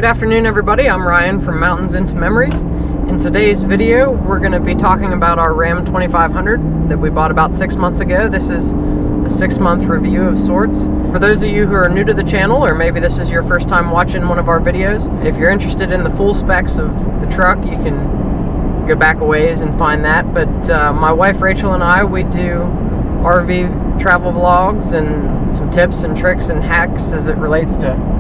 Good afternoon, everybody. I'm Ryan from Mountains into Memories. In today's video, we're going to be talking about our Ram 2500 that we bought about 6 months ago. This is a 6-month review of sorts. For those of you who are new to the channel, or maybe this is your first time watching one of our videos, if you're interested in the full specs of the truck, you can go back a ways and find that. But my wife Rachel and I, we do RV travel vlogs and some tips and tricks and hacks as it relates to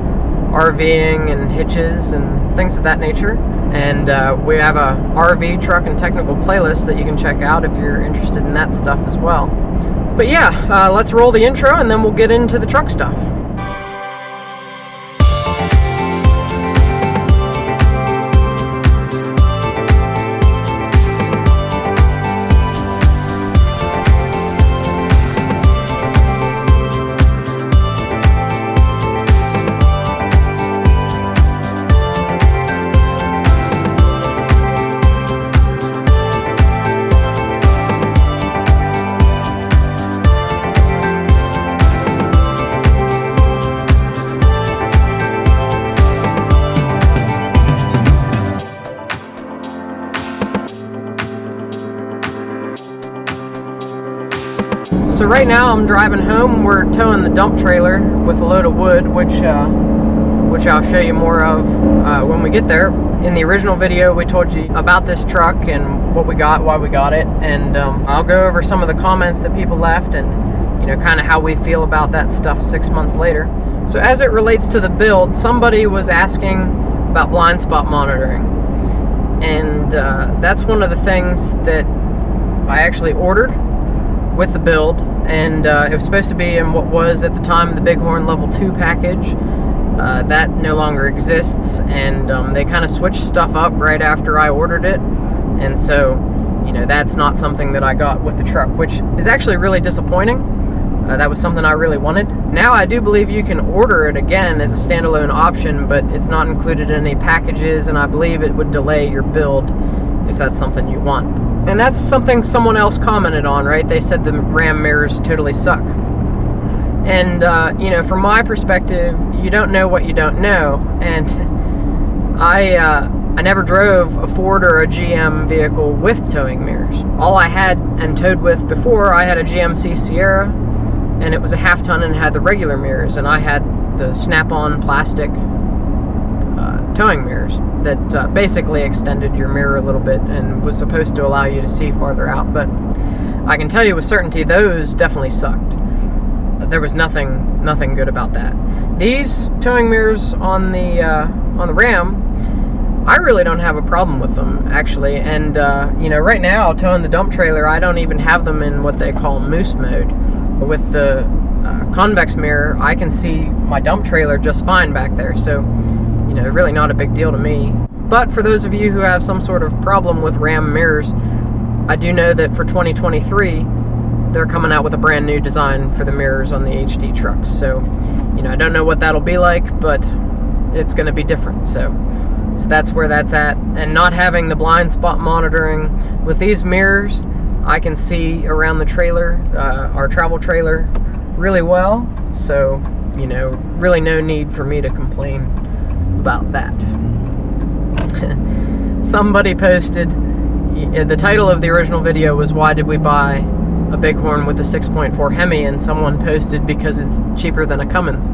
RVing and hitches and things of that nature. And we have a RV truck and technical playlist that you can check out if you're interested in that stuff as well. But yeah, let's roll the intro and then we'll get into the truck stuff. So right now I'm driving home. We're towing the dump trailer with a load of wood, which I'll show you more of when we get there. In the original video, we told you about this truck and what we got, why we got it, and I'll go over some of the comments that people left and kind of how we feel about that stuff 6 months later. So as it relates to the build, somebody was asking about blind spot monitoring, and that's one of the things that I actually ordered with the build, and it was supposed to be in what was at the time the Bighorn Level 2 package. That no longer exists, and they kind of switched stuff up right after I ordered it, and so that's not something that I got with the truck, which is actually really disappointing. That was something I really wanted. Now I do believe you can order it again as a standalone option, but it's not included in any packages, and I believe it would delay your build if that's something you want. And that's something someone else commented on, right? They said the Ram mirrors totally suck. And, from my perspective, you don't know what you don't know. And I never drove a Ford or a GM vehicle with towing mirrors. All I had and towed with before, I had a GMC Sierra, and it was a half-ton and had the regular mirrors. And I had the snap-on plastic towing mirrors that basically extended your mirror a little bit and was supposed to allow you to see farther out. But I can tell you with certainty, those definitely sucked. There was nothing good about that. These towing mirrors on the Ram, I really don't have a problem with them, actually. And right now, towing the dump trailer, I don't even have them in what they call moose mode. With the convex mirror, I can see my dump trailer just fine back there. So really not a big deal to me. But for those of you who have some sort of problem with Ram mirrors, I do know that for 2023, they're coming out with a brand new design for the mirrors on the HD trucks. So, I don't know what that'll be like, but it's going to be different. So that's where that's at. And not having the blind spot monitoring with these mirrors, I can see around the trailer, our travel trailer, really well. So, really no need for me to complain about that. Somebody posted, the title of the original video was "Why did we buy a Bighorn with a 6.4 Hemi?" and someone posted, "Because it's cheaper than a Cummins."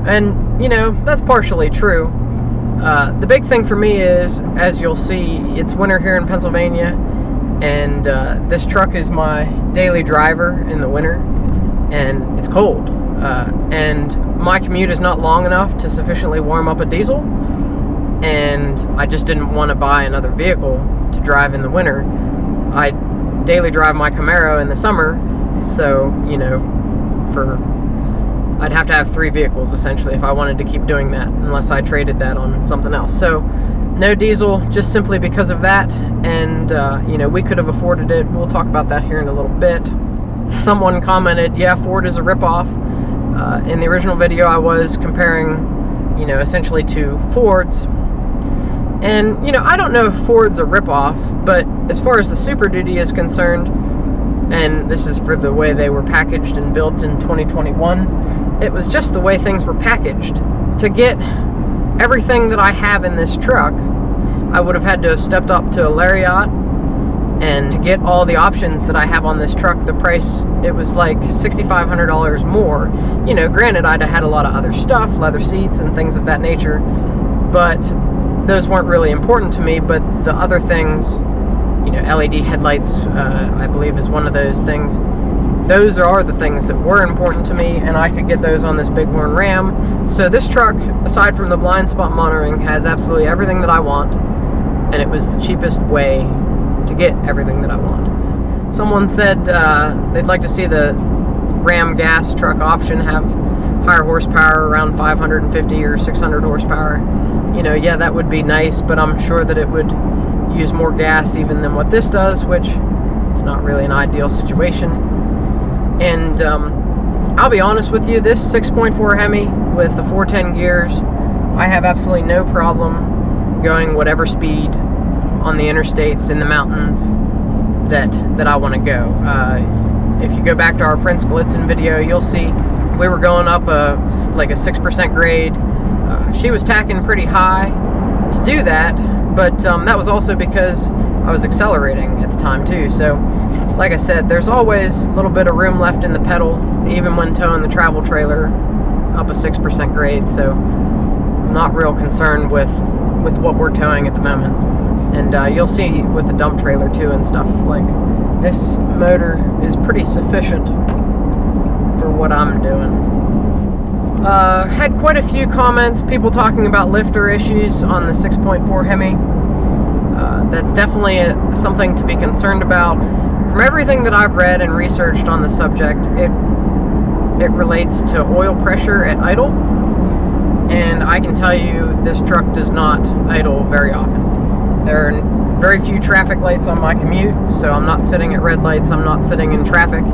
And that's partially true. The big thing for me is, as you'll see, it's winter here in Pennsylvania, and this truck is my daily driver in the winter, and it's cold. And my commute is not long enough to sufficiently warm up a diesel, and I just didn't want to buy another vehicle to drive in the winter. I daily drive my Camaro in the summer, so I'd have to have 3 vehicles essentially if I wanted to keep doing that, unless I traded that on something else. So no diesel, just simply because of that. And we could have afforded it. We'll talk about that here in a little bit. Someone commented, "Yeah, Ford is a ripoff." In the original video, I was comparing, essentially to Fords. And, I don't know if Ford's a ripoff, but as far as the Super Duty is concerned, and this is for the way they were packaged and built in 2021, it was just the way things were packaged. To get everything that I have in this truck, I would have had to have stepped up to a Lariat, and to get all the options that I have on this truck, the price, it was like $6,500 more. You know, granted, I'd have had a lot of other stuff, leather seats and things of that nature, but those weren't really important to me. But the other things, you know, LED headlights, I believe is one of those things. Those are the things that were important to me, and I could get those on this Bighorn Ram. So this truck, aside from the blind spot monitoring, has absolutely everything that I want, and it was the cheapest way to get everything that I want. Someone said they'd like to see the Ram gas truck option have higher horsepower, around 550 or 600 horsepower. You know, yeah, that would be nice, but I'm sure that it would use more gas even than what this does, which is not really an ideal situation. And I'll be honest with you, this 6.4 Hemi with the 410 gears, I have absolutely no problem going whatever speed on the interstates, in the mountains, that I want to go. If you go back to our Prince Gallitzin video, you'll see we were going up like a 6% grade. She was tacking pretty high to do that, but that was also because I was accelerating at the time too. So, like I said, there's always a little bit of room left in the pedal, even when towing the travel trailer up a 6% grade. So, I'm not real concerned with what we're towing at the moment. And you'll see with the dump trailer too and stuff, like, this motor is pretty sufficient for what I'm doing. Had quite a few comments, people talking about lifter issues on the 6.4 Hemi. That's definitely something to be concerned about. From everything that I've read and researched on the subject, it relates to oil pressure at idle. And I can tell you, this truck does not idle very often. There are very few traffic lights on my commute, so I'm not sitting at red lights, I'm not sitting in traffic.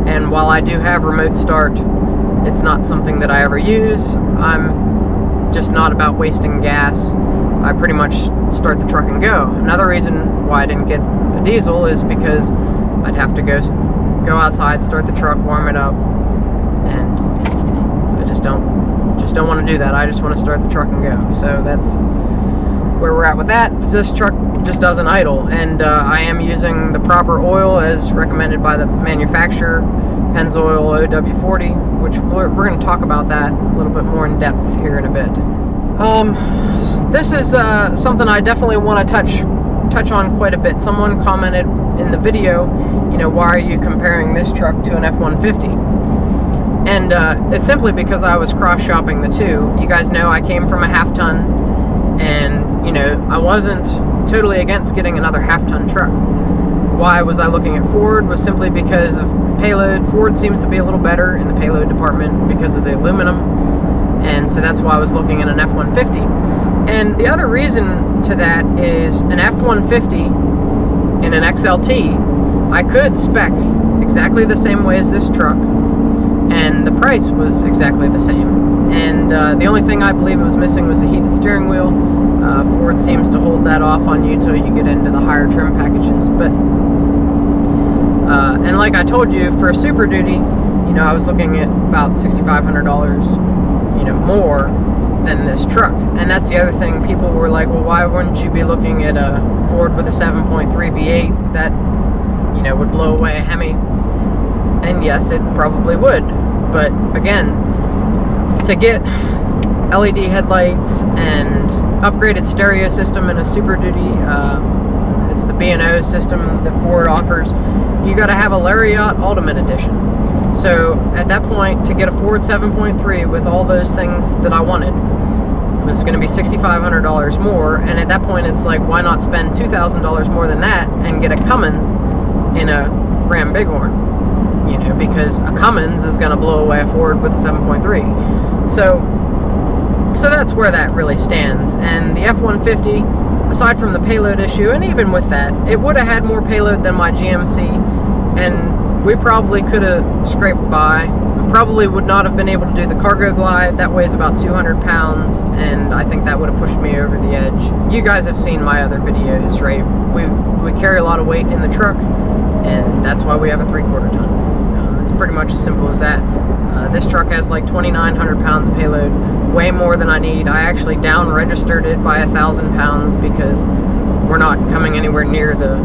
And while I do have remote start, it's not something that I ever use. I'm just not about wasting gas. I pretty much start the truck and go. Another reason why I didn't get a diesel is because I'd have to go outside, start the truck, warm it up, and I just don't want to do that. I just want to start the truck and go. So that's where we're at with that. This truck just doesn't idle, and I am using the proper oil as recommended by the manufacturer, Pennzoil OW40, which we're going to talk about that a little bit more in depth here in a bit. This is something I definitely want to touch on quite a bit. Someone commented in the video, you know, why are you comparing this truck to an F-150? And it's simply because I was cross-shopping the two. You guys know I came from a half-ton, and, you know, I wasn't totally against getting another half-ton truck. Why was I looking at Ford? Was simply because of payload. Ford seems to be a little better in the payload department because of the aluminum, and so that's why I was looking at an F-150. And the other reason to that is an F-150 in an XLT, I could spec exactly the same way as this truck, and the price was exactly the same. And the only thing I believe it was missing was the heated steering wheel. Ford seems to hold that off on you till you get into the higher trim packages. But and like I told you, for a Super Duty, you know, I was looking at about $6,500, you know, more than this truck. And that's the other thing. People were like, well, why wouldn't you be looking at a Ford with a 7.3 V8 that, you know, would blow away a Hemi? And yes, it probably would. But again, to get LED headlights and upgraded stereo system in a Super Duty, it's the B&O system that Ford offers, you got to have a Lariat Ultimate Edition. So at that point, to get a Ford 7.3 with all those things that I wanted was going to be $6,500 more. And at that point, it's like, why not spend $2,000 more than that and get a Cummins in a Ram Bighorn? You know, because a Cummins is going to blow away a Ford with a 7.3. So that's where that really stands. And the F-150, aside from the payload issue, and even with that, it would have had more payload than my GMC, and we probably could have scraped by. Probably would not have been able to do the cargo glide. That weighs about 200 pounds, and I think that would have pushed me over the edge. You guys have seen my other videos, right? We carry a lot of weight in the truck, and that's why we have a 3/4 ton. It's pretty much as simple as that. This truck has like 2,900 pounds of payload, way more than I need. I actually down registered it by 1,000 pounds because we're not coming anywhere near the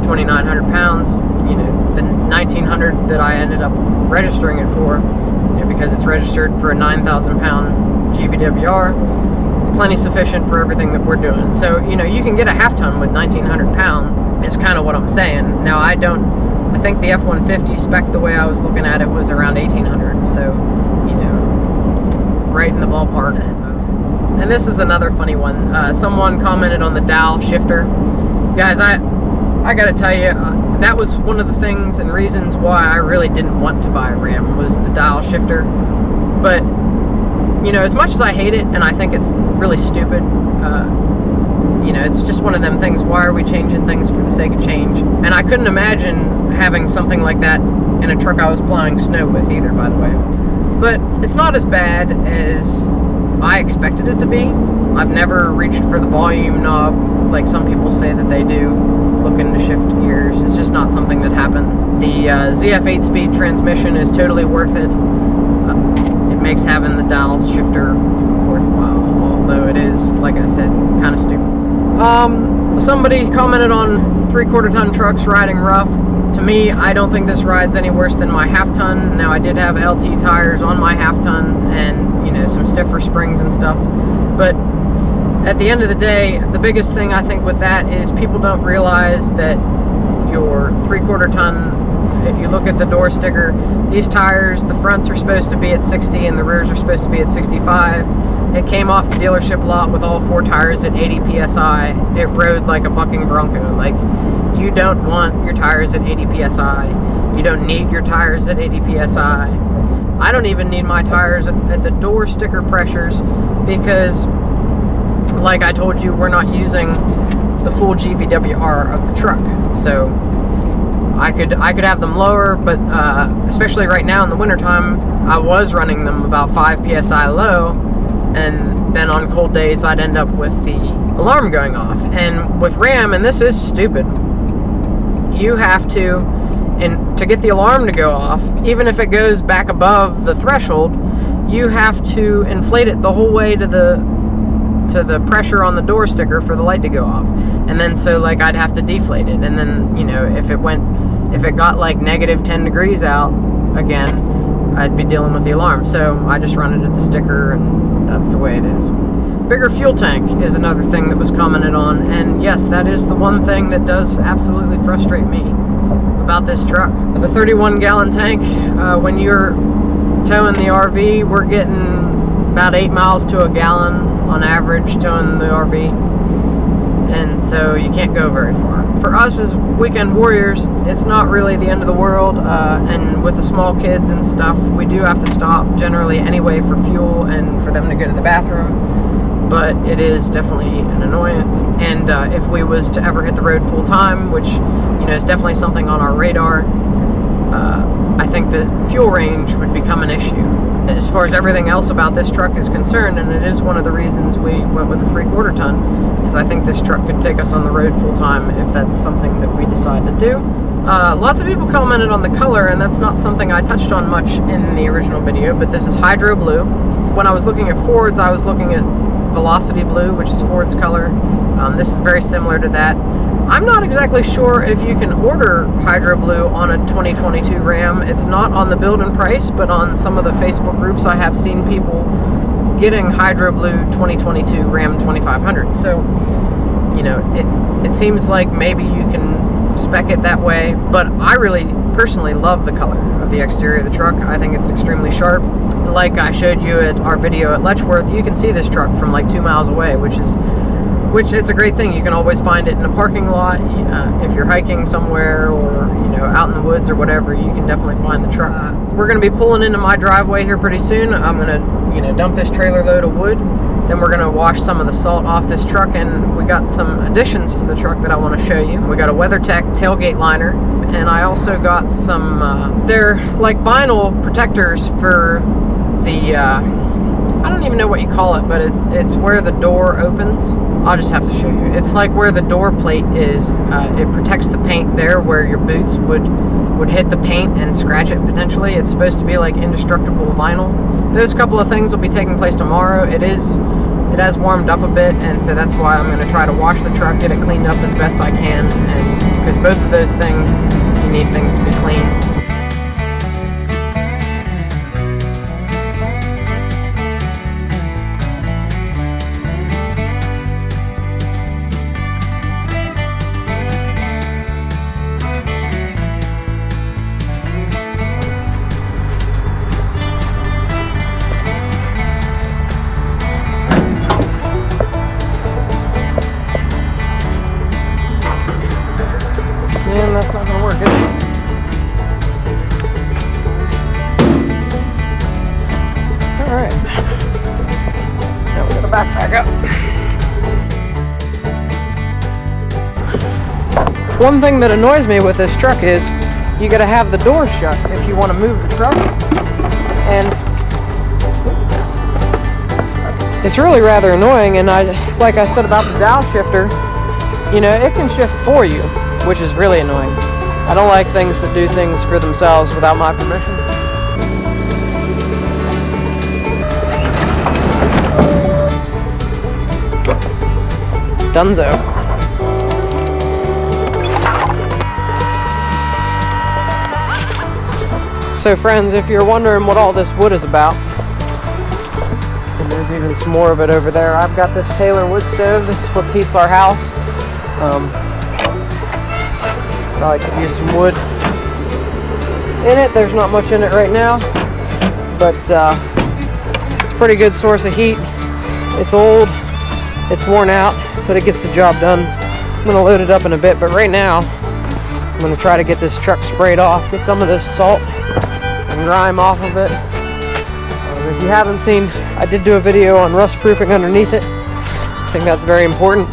2,900 pounds, you know, the 1,900 that I ended up registering it for, you know, because it's registered for a 9,000 pound GVWR, plenty sufficient for everything that we're doing. So, you know, you can get a half ton with 1,900 pounds, is kind of what I'm saying. Now, I think the F-150 spec, the way I was looking at it, was around 1,800, so, you know, right in the ballpark. And this is another funny one. Someone commented on the dial shifter. Guys, I gotta tell you, that was one of the things and reasons why I really didn't want to buy a Ram, was the dial shifter. But, you know, as much as I hate it, and I think it's really stupid, you know, it's just one of them things. Why are we changing things for the sake of change? And I couldn't imagine having something like that in a truck I was plowing snow with either, by the way. But it's not as bad as I expected it to be. I've never reached for the volume knob like some people say that they do, looking to shift gears. It's just not something that happens. The ZF 8-speed transmission is totally worth it. It makes having the dial shifter worthwhile, although it is, like I said, kind of stupid. Somebody commented on 3/4 ton trucks riding rough. To me, I don't think this rides any worse than my half ton. Now, I did have LT tires on my half ton and, you know, some stiffer springs and stuff, but at the end of the day, the biggest thing I think with that is people don't realize that your 3/4 ton, if you look at the door sticker, these tires, the fronts are supposed to be at 60 and the rears are supposed to be at 65. It came off the dealership lot with all 4 tires at 80 PSI. It rode like a bucking bronco. Like, you don't want your tires at 80 PSI. You don't need your tires at 80 PSI. I don't even need my tires at the door sticker pressures because, like I told you, we're not using the full GVWR of the truck. So I could have them lower, but especially right now in the wintertime, I was running them about 5 PSI low, and then on cold days I'd end up with the alarm going off. And with Ram, and this is stupid, you have to, and to get the alarm to go off, even if it goes back above the threshold, you have to inflate it the whole way to the pressure on the door sticker for the light to go off. And then so, like, I'd have to deflate it, and then, you know, if it got like negative 10 degrees out again, I'd be dealing with the alarm. So I just run it at the sticker, and that's the way it is. Bigger fuel tank is another thing that was commented on, and yes, that is the one thing that does absolutely frustrate me about this truck. The 31-gallon tank, when you're towing the RV, we're getting about 8 miles to a gallon on average towing the RV, and so you can't go very far. For us as weekend warriors, it's not really the end of the world, and with the small kids and stuff, we do have to stop generally anyway for fuel and for them to go to the bathroom, but it is definitely an annoyance. And if we was to ever hit the road full time, which, you know, is definitely something on our radar, I think the fuel range would become an issue. As far as everything else about this truck is concerned, and it is one of the reasons we went with a 3/4 ton, is I think this truck could take us on the road full time if that's something that we decide to do. Lots of people commented on the color, and that's not something I touched on much in the original video, but this is Hydro Blue. When I was looking at Ford's, I was looking at Velocity Blue, which is Ford's color. This is very similar to that. I'm not exactly sure if you can order Hydro Blue on a 2022 Ram. It's not on the build and price, but on some of the Facebook groups I have seen people getting Hydro Blue 2022 Ram 2500. So, you know, it seems like maybe you can spec it that way, but I really personally love the color of the exterior of the truck. I think it's extremely sharp. Like I showed you at our video at Letchworth, you can see this truck from like 2 miles away, which it's a great thing. You can always find it in a parking lot. If you're hiking somewhere, or, you know, out in the woods or whatever, you can definitely find the truck. We're going to be pulling into my driveway here pretty soon. I'm going to, you know, dump this trailer load of wood. Then we're going to wash some of the salt off this truck, and we got some additions to the truck that I want to show you. We got a WeatherTech tailgate liner, and I also got some, they're like vinyl protectors for the, I don't even know what you call it, but it's where the door opens. I'll just have to show you. It's like where the door plate is. It protects the paint there where your boots would would hit the paint and scratch it potentially. It's supposed to be like indestructible vinyl. Those couple of things will be taking place tomorrow. It has warmed up a bit, and so that's why I'm going to try to wash the truck, get it cleaned up as best I can, and because both of those things, you need things to be clean. And that's not gonna work, is it? Alright. Now we gotta back up. One thing that annoys me with this truck is you gotta have the door shut if you want to move the truck. And it's really rather annoying, and like I said about the downshifter, you know, it can shift for you, which is really annoying. I don't like things that do things for themselves without my permission. Dunzo. So friends, if you're wondering what all this wood is about, and there's even some more of it over there, I've got this Taylor wood stove. This is what heats our house. I could use some wood in it. There's not much in it right now, but it's a pretty good source of heat. It's old, it's worn out, but it gets the job done. I'm going to load it up in a bit, but right now I'm going to try to get this truck sprayed off, get some of this salt and grime off of it. If you haven't seen, I did do a video on rust proofing underneath it. I think that's very important.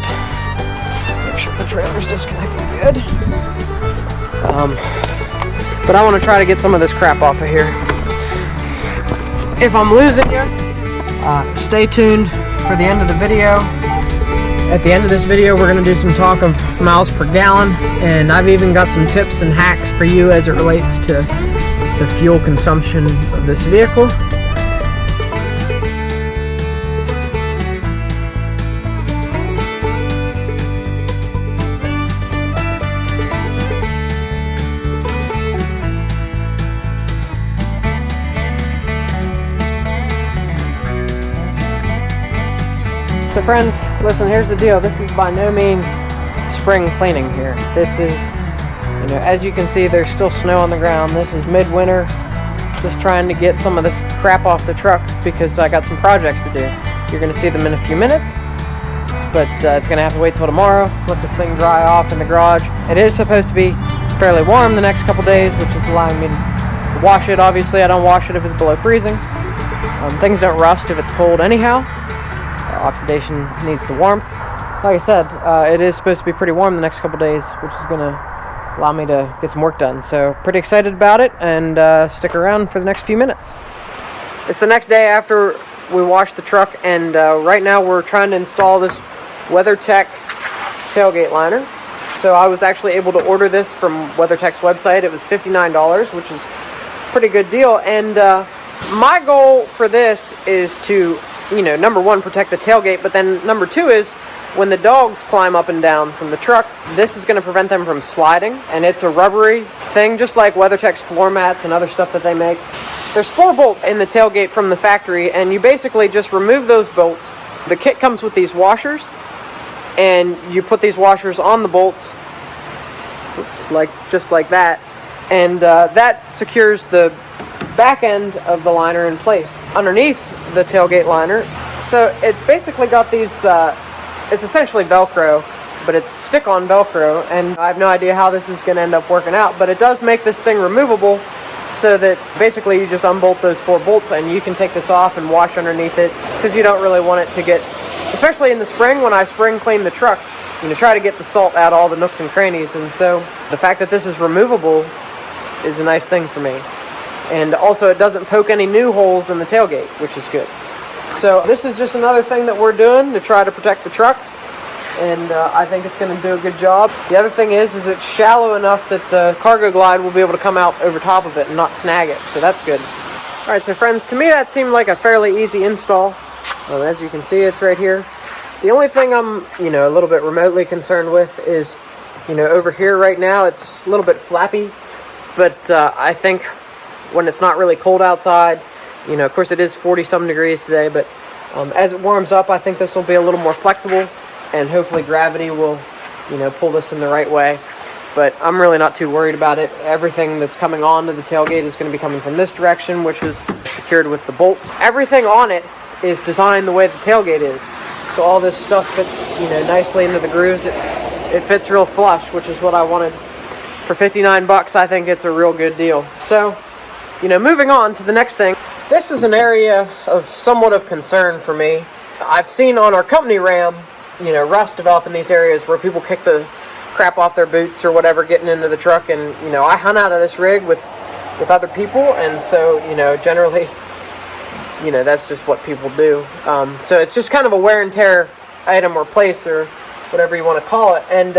Make sure the trailer's disconnected good. But I want to try to get some of this crap off of here. If I'm losing you, stay tuned for the end of the video. At the end of this video, we're going to do some talk of miles per gallon, and I've even got some tips and hacks for you as it relates to the fuel consumption of this vehicle. So friends, listen, here's the deal. This is by no means spring cleaning here. This is, you know, as you can see, there's still snow on the ground. This is midwinter, just trying to get some of this crap off the truck because I got some projects to do. You're going to see them in a few minutes, but it's going to have to wait till tomorrow. Let this thing dry off in the garage. It is supposed to be fairly warm the next couple days, which is allowing me to wash it. Obviously, I don't wash it if it's below freezing. Things don't rust if it's cold anyhow. Oxidation needs the warmth. Like I said, it is supposed to be pretty warm the next couple days, which is going to allow me to get some work done. So pretty excited about it, and stick around for the next few minutes. It's the next day after we washed the truck, and right now we're trying to install this WeatherTech tailgate liner. So I was actually able to order this from WeatherTech's website. It was $59, which is a pretty good deal. And my goal for this is to, you know, number one, protect the tailgate, but then number two is when the dogs climb up and down from the truck, this is going to prevent them from sliding, and it's a rubbery thing, just like WeatherTech's floor mats and other stuff that they make. There's 4 bolts in the tailgate from the factory, and you basically just remove those bolts. The kit comes with these washers, and you put these washers on the bolts, just like that, and that secures the back end of the liner in place underneath the tailgate liner. So it's basically got these, it's essentially Velcro, but it's stick-on Velcro, and I have no idea how this is going to end up working out, but it does make this thing removable so that basically you just unbolt those 4 bolts and you can take this off and wash underneath it, because you don't really want it to get, especially in the spring when I spring clean the truck, you know, try to get the salt out all the nooks and crannies, and so the fact that this is removable is a nice thing for me. And also it doesn't poke any new holes in the tailgate, which is good. So this is just another thing that we're doing to try to protect the truck. and I think it's going to do a good job. The other thing is it's shallow enough that the cargo glide will be able to come out over top of it and not snag it, so that's good. Alright, so friends, to me that seemed like a fairly easy install. As you can see, it's right here. The only thing I'm, a little bit remotely concerned with is, over here right now it's a little bit flappy, but I think when it's not really cold outside, of course it is 40-some degrees today, but as it warms up, I think this will be a little more flexible, and hopefully gravity will, pull this in the right way. But I'm really not too worried about it. Everything that's coming onto the tailgate is going to be coming from this direction, which is secured with the bolts. Everything on it is designed the way the tailgate is. So all this stuff fits, nicely into the grooves. It fits real flush, which is what I wanted. For 59 bucks, I think it's a real good deal. So, moving on to the next thing. This is an area of somewhat of concern for me. I've seen on our company Ram, rust develop in these areas where people kick the crap off their boots or whatever getting into the truck, and I hunt out of this rig with other people, and so generally that's just what people do. So it's just kind of a wear and tear item or place or whatever you want to call it, and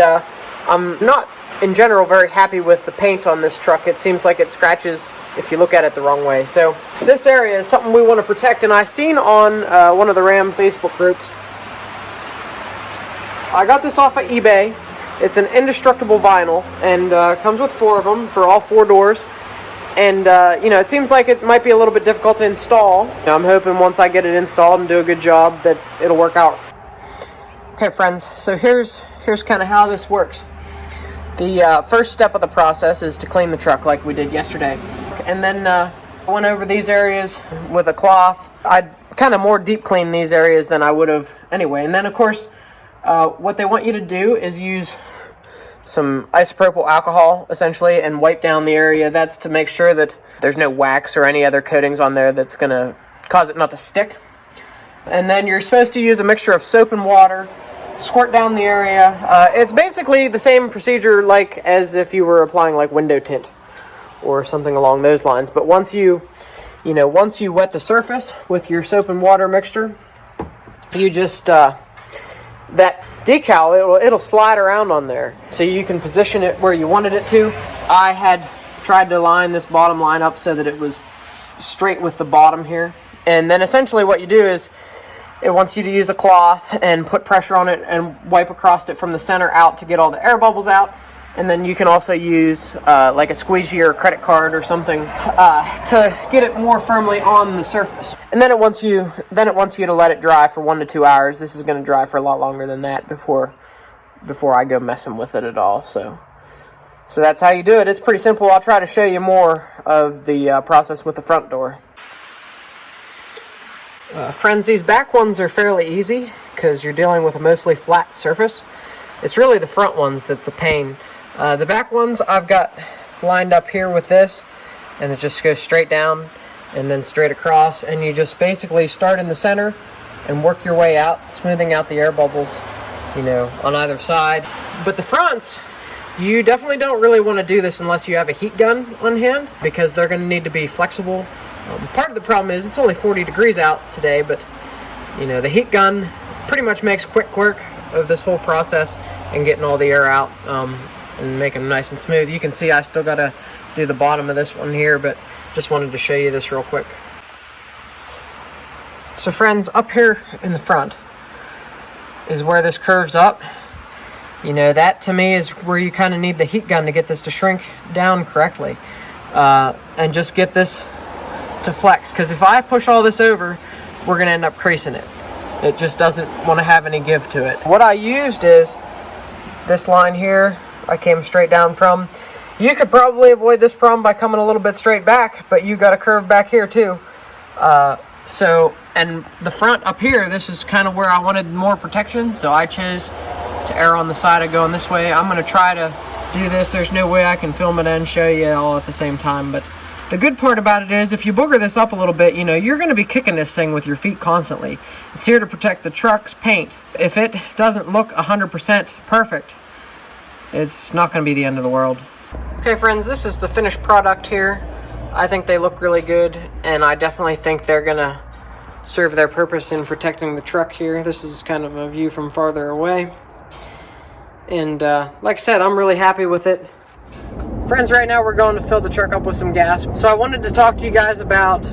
I'm not in general very happy with the paint on this truck. It seems like it scratches if you look at it the wrong way. So this area is something we want to protect, and I seen on one of the Ram Facebook groups. I got this off of eBay. It's an indestructible vinyl, and comes with 4 of them for all 4 doors. And, it seems like it might be a little bit difficult to install. I'm hoping once I get it installed and do a good job that it'll work out. Okay, friends, so here's kind of how this works. The first step of the process is to clean the truck like we did yesterday. And then I went over these areas with a cloth. I'd kind of more deep clean these areas than I would have anyway. And then, of course, what they want you to do is use some isopropyl alcohol, essentially, and wipe down the area. That's to make sure that there's no wax or any other coatings on there that's going to cause it not to stick. And then you're supposed to use a mixture of soap and water, squirt down the area. It's basically the same procedure like as if you were applying like window tint or something along those lines. But once you wet the surface with your soap and water mixture, you just that decal, it'll slide around on there, so you can position it where you wanted it to. I had tried to line this bottom line up so that it was straight with the bottom here, and then essentially what you do is it wants you to use a cloth and put pressure on it and wipe across it from the center out to get all the air bubbles out. And then you can also use like a squeegee or a credit card or something to get it more firmly on the surface. And then it wants you to let it dry for 1 to 2 hours. This is going to dry for a lot longer than that before I go messing with it at all. So that's how you do it. It's pretty simple. I'll try to show you more of the process with the front door. Friends, these back ones are fairly easy because you're dealing with a mostly flat surface. It's really the front ones that's a pain. The back ones I've got lined up here with this, and it just goes straight down and then straight across, and you just basically start in the center and work your way out, smoothing out the air bubbles, on either side. But the fronts, you definitely don't really want to do this unless you have a heat gun on hand, because they're going to need to be flexible. Part of the problem is it's only 40 degrees out today, but the heat gun pretty much makes quick work of this whole process and getting all the air out and making them nice and smooth. You can see I still got to do the bottom of this one here, but just wanted to show you this real quick. So friends, up here in the front is where this curves up. That to me is where you kind of need the heat gun to get this to shrink down correctly and just get this to flex, because if I push all this over, we're going to end up creasing it. It just doesn't want to have any give to it. What I used is this line here I came straight down from. You could probably avoid this problem by coming a little bit straight back, but you got a curve back here too. And the front up here, this is kind of where I wanted more protection, so I chose to err on the side of going this way. I'm going to try to do this. There's no way I can film it and show you all at the same time, but the good part about it is if you booger this up a little bit, you're going to be kicking this thing with your feet constantly. It's here to protect the truck's paint. If it doesn't look 100% perfect, it's not going to be the end of the world. Okay friends, this is the finished product here. I think they look really good, and I definitely think they're going to serve their purpose in protecting the truck here. This is kind of a view from farther away. And like I said, I'm really happy with it. Friends, right now we're going to fill the truck up with some gas. So I wanted to talk to you guys about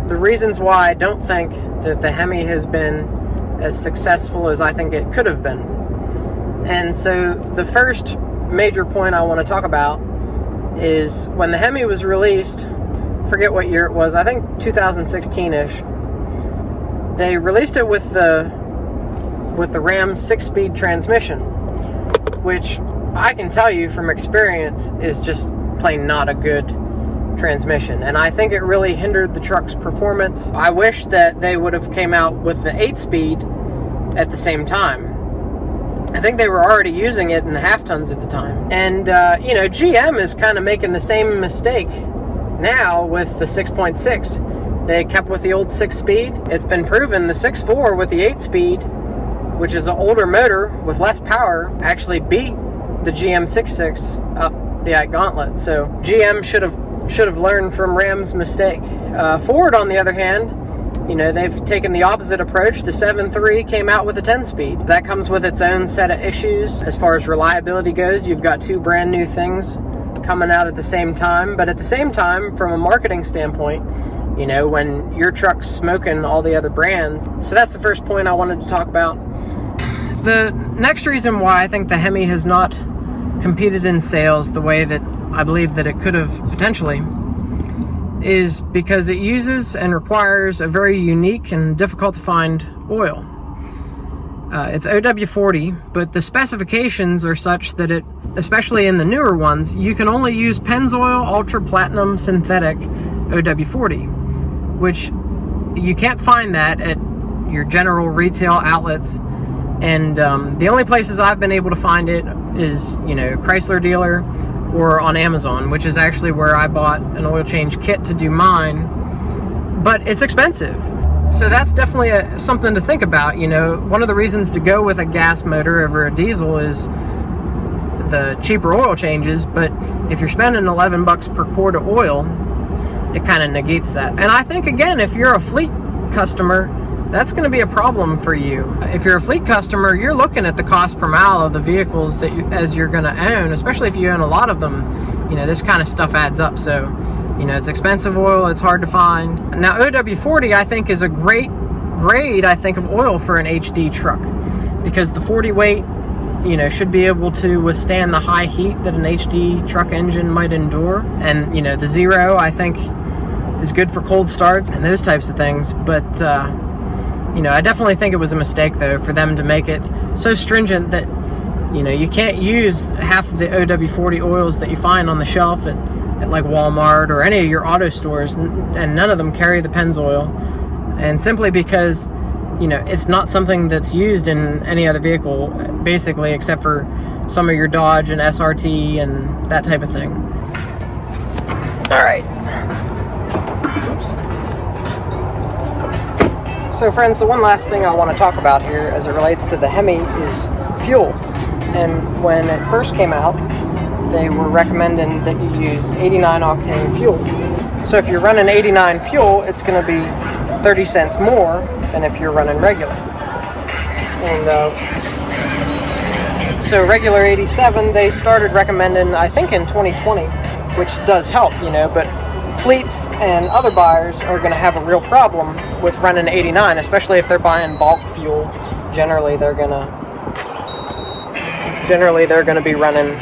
the reasons why I don't think that the Hemi has been as successful as I think it could have been. And so the first major point I want to talk about is when the Hemi was released, forget what year it was, I think 2016-ish, they released it with the Ram 6-speed transmission, which I can tell you from experience is just plain not a good transmission, and I think it really hindered the truck's performance. I wish that they would have came out with the 8-speed at the same time. I think they were already using it in the half tons at the time. And you know, GM is kind of making the same mistake now with the 6.6. They kept with the old 6-speed. It's been proven the 6.4 with the 8-speed, which is an older motor with less power, actually beat the GM 6.6 up the gauntlet. So GM should have learned from Ram's mistake. Ford, on the other hand, you know, they've taken the opposite approach. The 7.3 came out with a 10-speed. That comes with its own set of issues as far as reliability goes. You've got two brand new things coming out at the same time, but at the same time, from a marketing standpoint, you know, when your truck's smoking all the other brands. So that's the first point I wanted to talk about. The next reason why I think the Hemi has not competed in sales the way that I believe that it could have potentially is because it uses and requires a very unique and difficult to find oil. It's OW40, but the specifications are such that it, especially in the newer ones, you can only use Pennzoil Ultra Platinum Synthetic OW40, which you can't find that at your general retail outlets. And the only places I've been able to find it is, you know, Chrysler dealer or on Amazon, which is actually where I bought an oil change kit to do mine. But it's expensive. So that's definitely something to think about. You know, one of the reasons to go with a gas motor over a diesel is the cheaper oil changes. But if you're spending $11 per quart of oil, it kind of negates that. And I think, again, if you're a fleet customer, that's going to be a problem for you. If you're a fleet customer, you're looking at the cost per mile of the vehicles that you're going to own, especially if you own a lot of them. You know, this kind of stuff adds up. So, you know, it's expensive oil, it's hard to find. Now, OW40, I think, is a great grade, I think, of oil for an HD truck, because the 40 weight, you know, should be able to withstand the high heat that an HD truck engine might endure. And, you know, the 0, I think, is good for cold starts and those types of things. But, you know, I definitely think it was a mistake, though, for them to make it so stringent that, you know, you can't use half of the OW40 oils that you find on the shelf at like Walmart or any of your auto stores, and none of them carry the Pennzoil. And simply because, you know, it's not something that's used in any other vehicle, basically, except for some of your Dodge and SRT and that type of thing. All right. So friends, the one last thing I want to talk about here as it relates to the Hemi is fuel. And when it first came out, they were recommending that you use 89 octane fuel. So if you're running 89 fuel, it's going to be 30 cents more than if you're running regular. And so regular 87, they started recommending, I think, in 2020, which does help, you know, but fleets and other buyers are going to have a real problem with running 89, especially if they're buying bulk fuel. Generally they're going to be running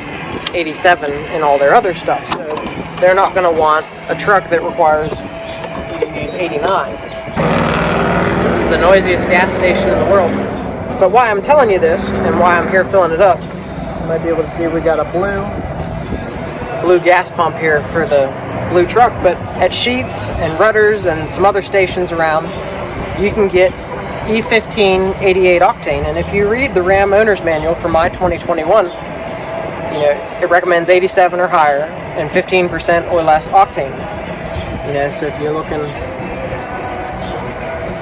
87 in all their other stuff, so they're not going to want a truck that requires you to use 89. This is the noisiest gas station in the world. But why I'm telling you this and why I'm here filling it up, you might be able to see we got a blue gas pump here for the blue truck, but at Sheetz and Rutter's and some other stations around, you can get E15 88 octane. And if you read the Ram owner's manual for my 2021, you know, it recommends 87 or higher and 15% or less octane. You know, so if you're looking,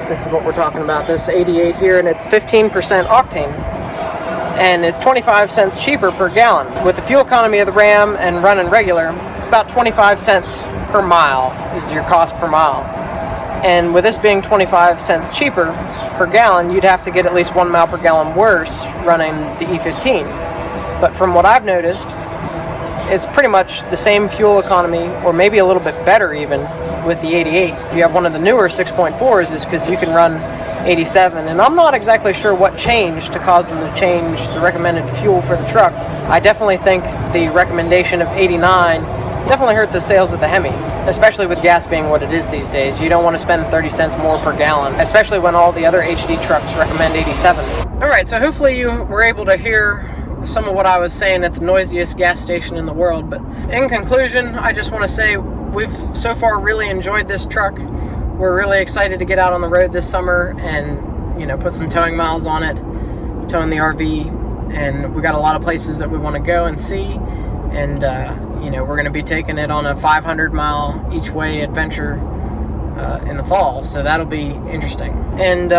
this is what we're talking about, this 88 here, and it's 15% octane. And it's 25 cents cheaper per gallon. With the fuel economy of the Ram and running regular, it's about 25 cents per mile is your cost per mile. And with this being 25 cents cheaper per gallon, you'd have to get at least 1 mile per gallon worse running the E15. But from what I've noticed, it's pretty much the same fuel economy, or maybe a little bit better even, with the 88. If you have one of the newer 6.4s, is because you can run 87. And I'm not exactly sure what changed to cause them to change the recommended fuel for the truck. I definitely think the recommendation of 89 definitely hurt the sales of the Hemi, especially with gas being what it is these days. You don't want to spend 30 cents more per gallon, especially when all the other HD trucks recommend 87. Alright, so hopefully you were able to hear some of what I was saying at the noisiest gas station in the world. But in conclusion, I just want to say we've so far really enjoyed this truck. We're really excited to get out on the road this summer and, you know, put some towing miles on it, towing the RV, and we got a lot of places that we want to go and see. And you know, we're going to be taking it on a 500-mile each way adventure in the fall, so that'll be interesting. And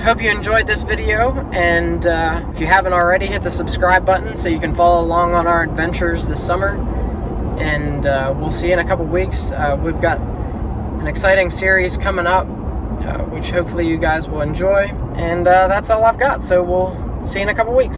hope you enjoyed this video, and if you haven't already, hit the subscribe button so you can follow along on our adventures this summer. And we'll see you in a couple weeks. We've got an exciting series coming up, which hopefully you guys will enjoy. And that's all I've got, so we'll see you in a couple weeks.